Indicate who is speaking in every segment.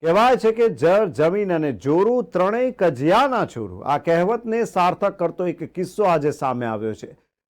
Speaker 1: કહેવાય છે કે જળ જમીન અને જોરું ત્રણેય કજિયાના છોરું. આ કહેવતને સાર્થક કરતો એક કિસ્સો આજે સામે આવ્યો છે.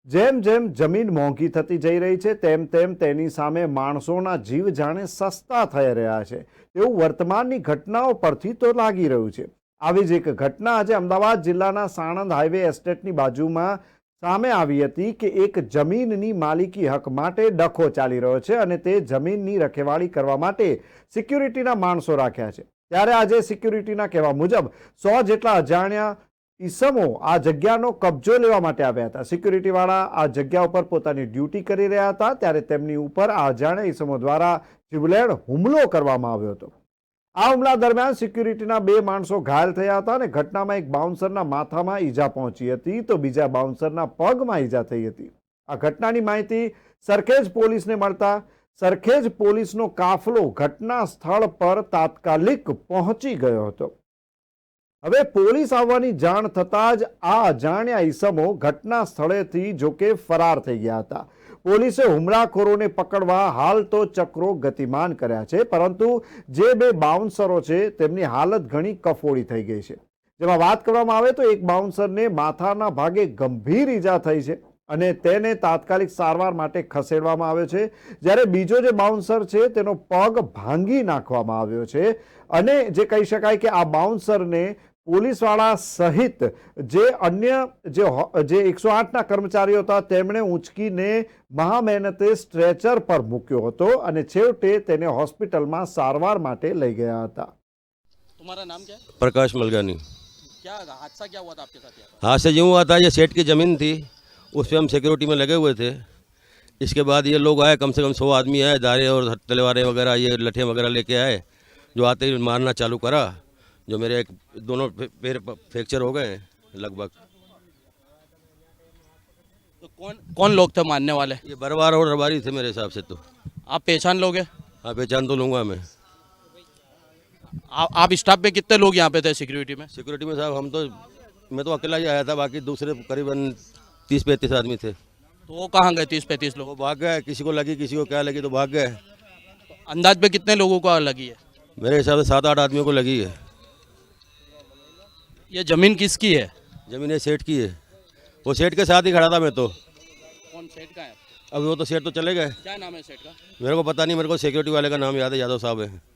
Speaker 1: જેમ જેમ જમીન મોંઘી થતી જઈ રહી છે તેમ તેમ તેની સામે માણસોના જીવ જાણે સસ્તા થઈ રહ્યા છે એવું વર્તમાનની ઘટનાઓ પરથી તો લાગી રહ્યું છે. આવી જ એક ઘટના આજે અમદાવાદ જિલ્લાના સાણંદ હાઈવે એસ્ટેટની બાજુમાં સામે આવી હતી કે એક જમીનની માલિકી હક માટે ડખો ચાલી રહ્યો છે અને તે જમીનની રખેવાળી કરવા માટે સિક્યુરિટીના માણસો રાખ્યા છે. ત્યારે આજે સિક્યુરિટીના કહેવા મુજબ 100 જેટલા અજાણ્યા ઈસમો આ જગ્યાનો કબજો લેવા માટે આવ્યા હતા. સિક્યુરિટીવાળા આ જગ્યા ઉપર પોતાની ડ્યુટી કરી રહ્યા હતા ત્યારે તેમની ઉપર આ અજાણ્યા ઈસમો દ્વારા જીવલેણ હુમલો કરવામાં આવ્યો હતો. આ હુમલા દરમિયાન સિક્યુરિટીના 2 માણસો ઘાયલ થયા હતા અને ઘટનામાં એક બાઉન્સરના માથામાં ઈજા પહોંચી હતી તો બીજા બાઉન્સરના પગમાં ઈજા થઈ હતી. આ ઘટનાની માહિતી સરખેજ પોલીસને મળતા સરખેજ પોલીસનો કાફલો ઘટના સ્થળ પર તાત્કાલિક પહોંચી ગયો હતો. હવે પોલીસ આવવાની જાણ થતાં જ આ અજાણ્યા ઈસમો ઘટના સ્થળેથી જોકે ફરાર થઈ ગયા હતા. પોલીસે હુમલાખોરોને પકડવા હાલ તો ચક્રો ગતિમાન કર્યા છે, પરંતુ જે 2 બાઉન્સરો છે તેમની હાલત ઘણી કફોડી થઈ ગઈ છે. જેમાં વાત કરવામાં આવે તો એક બાઉન્સરને માથાના ભાગે ગંભીર ઈજા થઈ છે અને તેને તાત્કાલિક સારવાર માટે ખસેડવામાં આવ્યો છે, જ્યારે બીજો જે બાઉન્સર છે તેનો પગ ભાંગી નાખવામાં આવ્યો છે અને જે કહી શકાય કે આ બાઉન્સરને પોલીસવાળા સહિત જે અન્ય જે 108ના કર્મચારીઓ હતા તેમણે ઊંચકીને મહામહેનતે સ્ટ્રેચર પર મૂક્યો હતો અને છેવટે તેને હોસ્પિટલમાં સારવાર માટે લઈ ગયા હતા.
Speaker 2: तुम्हारा नाम क्या है?
Speaker 3: प्रकाश मलगानी।
Speaker 2: क्या हादसा क्या हुआ था आपके साथ यार?
Speaker 3: हादसा यूँ हुआ था, ये सेठ की ज़मीन थी, उस पर हम सिक्योरिटी में लगे हुए थे। इसके बाद ये लोग आए, कम से कम 100 आदमी आए, दारे और तलवारें वगैरह ये लठियाँ वगैरह लेके आए। जो आते ही मारना चालू करा, जो मेरे दोनों पैर फ्रैक्चर हो गए लगभग।
Speaker 2: तो कौन लोग थे मारने वाले?
Speaker 3: ये बरवार और रबारी थे मेरे हिसाब से तो।
Speaker 2: आप पहचान लोगे?
Speaker 3: हाँ, पहचान तो लूँगा मैं।
Speaker 2: आप स्टाफ पे कितने लोग यहाँ पे थे सिक्योरिटी में?
Speaker 3: सिक्योरिटी में साहब मैं तो अकेला ही आया था, बाकी दूसरे करीबन 30-35 आदमी थे।
Speaker 2: तो वो कहाँ गए 30-35 लोग?
Speaker 3: वो भाग गए, किसी को लगी किसी को क्या लगी तो भाग गए।
Speaker 2: अंदाज पे कितने लोगों को लगी है?
Speaker 3: मेरे हिसाब से 7-8 आदमियों को लगी है।
Speaker 2: ये जमीन किसकी है?
Speaker 3: जमीन ये सेठ की है, वो सेठ के साथ ही खड़ा था मैं तो।
Speaker 2: कौन सेठ का है?
Speaker 3: अब वो तो सेठ तो चले गए,
Speaker 2: क्या नाम है सेठ का?
Speaker 3: मेरे को पता नहीं, मेरे को सिक्योरिटी वाले का नाम याद है, यादव साहब है।